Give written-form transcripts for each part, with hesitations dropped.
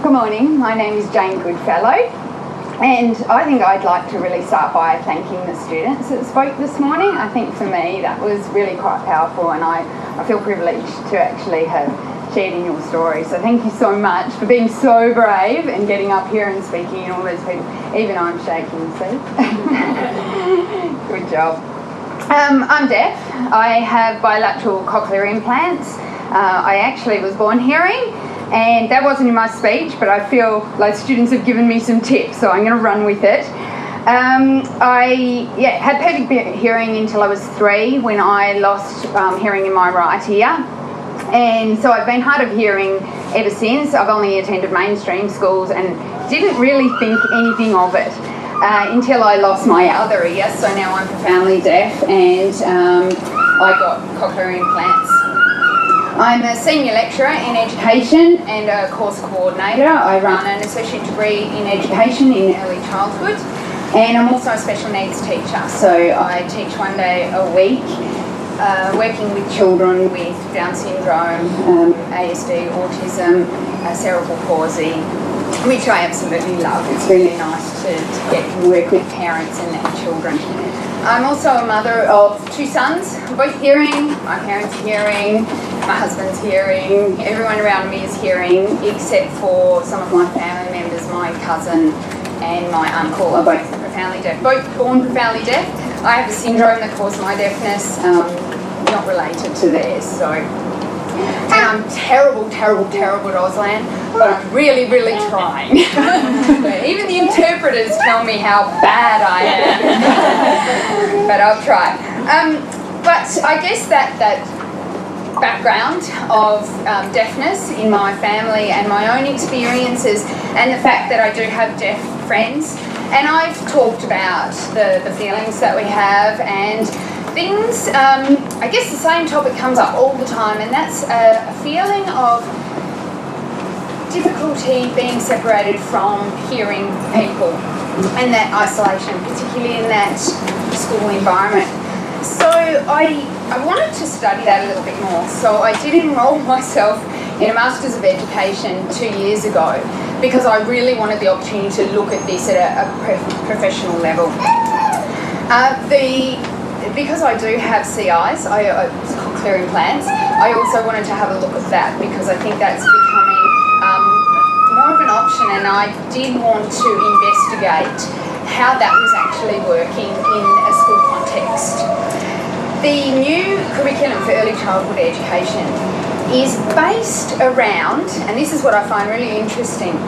Good morning, my name is Jane Goodfellow, and I think I'd like to really start by thanking the students that spoke this morning. I think for me that was really quite powerful, and I feel privileged to actually have shared in your story. So thank you so much for being so brave and getting up here and speaking in all those people, even though I'm shaking, see? Good job. I'm deaf. I have bilateral cochlear implants. I actually was born hearing, and that wasn't in my speech, but I feel like students have given me some tips, so I'm going to run with it. I had perfect hearing until I was 3, when I lost hearing in my right ear, and so I've been hard of hearing ever since. I've only attended mainstream schools and didn't really think anything of it until I lost my other ear, so now I'm profoundly deaf, and I got cochlear implants. I'm a senior lecturer in education and a course coordinator. I run an associate degree in education in early childhood, and I'm also a special needs teacher. So I teach 1 day a week, working with children with Down syndrome, ASD, autism, cerebral palsy, which I absolutely love. It's really nice to get to work with parents and their children. I'm also a mother of 2 sons, both hearing. My parents are hearing, my husband's hearing, everyone around me is hearing, except for some of my family members. My cousin and my uncle are both profoundly deaf, both born profoundly deaf. I have a syndrome that caused my deafness, not related to theirs, so. And I'm terrible at Auslan, but I'm really trying. Even the interpreters tell me how bad I am, but I'll try. But I guess that background of deafness in my family and my own experiences, and the fact that I do have deaf friends, and I've talked about the feelings that we have and things. I guess the same topic comes up all the time, and that's a feeling of difficulty being separated from hearing people, and that isolation, particularly in that school environment. So I wanted to study that a little bit more, so I did enrol myself in a Masters of Education 2 years ago, because I really wanted the opportunity to look at this at a professional level. Because I do have CIs, cochlear implants, I also wanted to have a look at that, because I think that's becoming more of an option, and I did want to investigate how that was actually working in a school context. The new curriculum for early childhood education is based around, and this is what I find really interesting,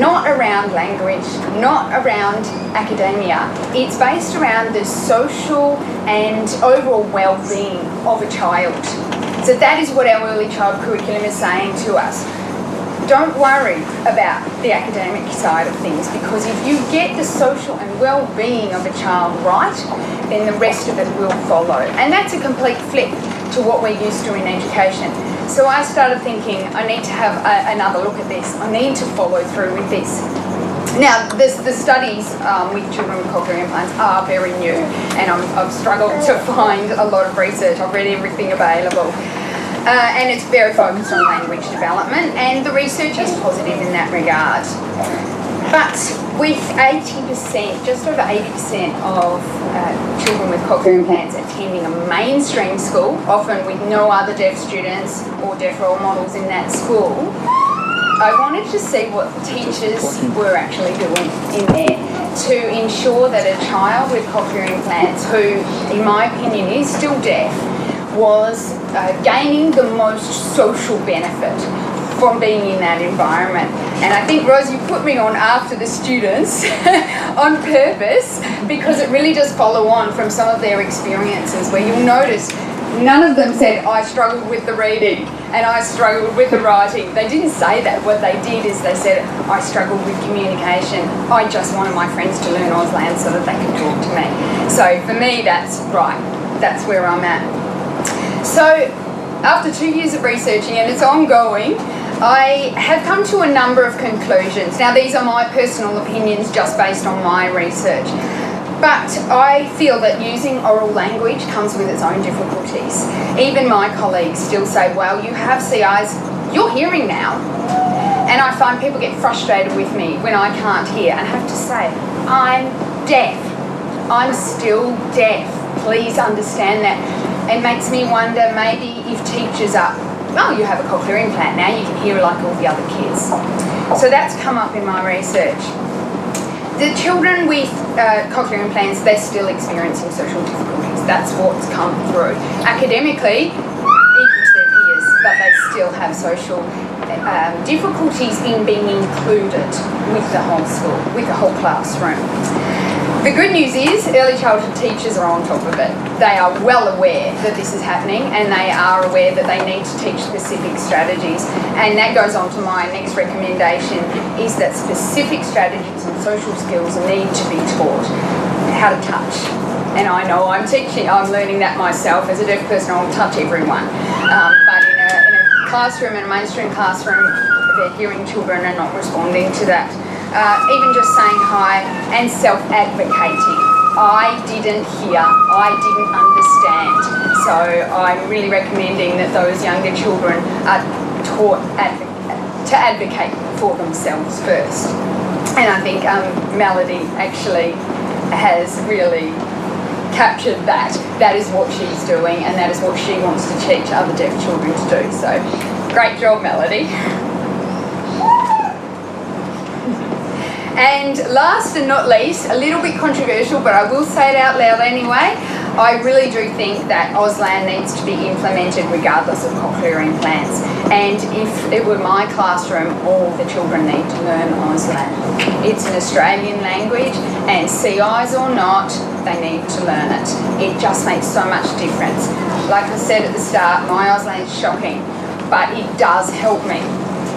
not around language, not around academia. It's based around the social and overall well-being of a child. So that is what our early child curriculum is saying to us. Don't worry about the academic side of things, because if you get the social and well-being of a child right, then the rest of it will follow. And that's a complete flip to what we're used to in education. So I started thinking, I need to have another look at this. I need to follow through with this. Now, the studies with children with cochlear implants are very new, and I've struggled to find a lot of research. I've read everything available. And it's very focused on language development, and the research is positive in that regard. But with 80%, just over 80% of children with cochlear implants attending a mainstream school, often with no other deaf students or deaf role models in that school, I wanted to see what teachers were actually doing in there to ensure that a child with cochlear implants, who in my opinion is still deaf, was gaining the most social benefit from being in that environment. And I think, Rose, you put me on after the students on purpose, because it really does follow on from some of their experiences, where you'll notice none of them said, I struggled with the reading and I struggled with the writing. They didn't say that. What they did is they said, I struggled with communication. I just wanted my friends to learn Auslan so that they could talk to me. So for me, that's right. That's where I'm at. So after 2 years of researching, and it's ongoing, I have come to a number of conclusions. Now, these are my personal opinions just based on my research. But I feel that using oral language comes with its own difficulties. Even my colleagues still say, well, you have CIs, you're hearing now. And I find people get frustrated with me when I can't hear. And I have to say, I'm deaf. I'm still deaf. Please understand that. It makes me wonder maybe if teachers are, oh, you have a cochlear implant, now you can hear like all the other kids. So that's come up in my research. The children with cochlear implants, they're still experiencing social difficulties. That's what's come through. Academically, equal to their peers, but they still have social difficulties in being included with the whole school, with the whole classroom. The good news is early childhood teachers are on top of it. They are well aware that this is happening, and they are aware that they need to teach specific strategies. And that goes on to my next recommendation, is that specific strategies and social skills need to be taught. How to touch. And I know I'm learning that myself. As a deaf person, I'll touch everyone. But in a classroom, in a mainstream classroom, they're hearing children and not responding to that. Even just saying hi and self-advocating. I didn't hear, I didn't understand. So I'm really recommending that those younger children are taught to advocate for themselves first. And I think Melody actually has really captured that. That is what she's doing, and that is what she wants to teach other deaf children to do. So great job, Melody. And last and not least, a little bit controversial, but I will say it out loud anyway, I really do think that Auslan needs to be implemented regardless of cochlear implants. And if it were my classroom, all the children need to learn Auslan. It's an Australian language, and CIs or not, they need to learn it. It just makes so much difference. Like I said at the start, my Auslan is shocking, but it does help me.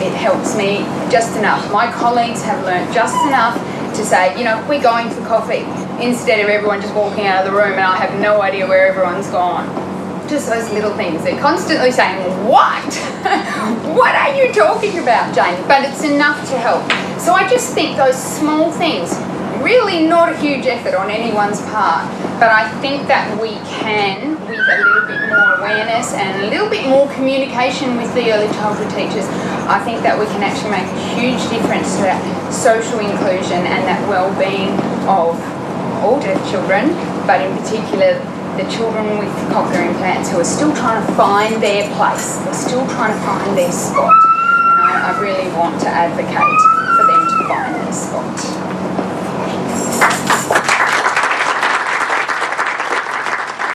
It helps me just enough. My colleagues have learnt just enough to say, you know, we're going for coffee, instead of everyone just walking out of the room and I have no idea where everyone's gone. Just those little things. They're constantly saying, what? What are you talking about, Jane? But it's enough to help. So I just think those small things, really not a huge effort on anyone's part, but I think that we can, with a little bit more awareness and a little bit more communication with the early childhood teachers, I think that we can actually make a huge difference to that social inclusion and that well-being of all deaf children, but in particular the children with cochlear implants who are still trying to find their place, they're still trying to find their spot. And I really want to advocate for them to find their spot.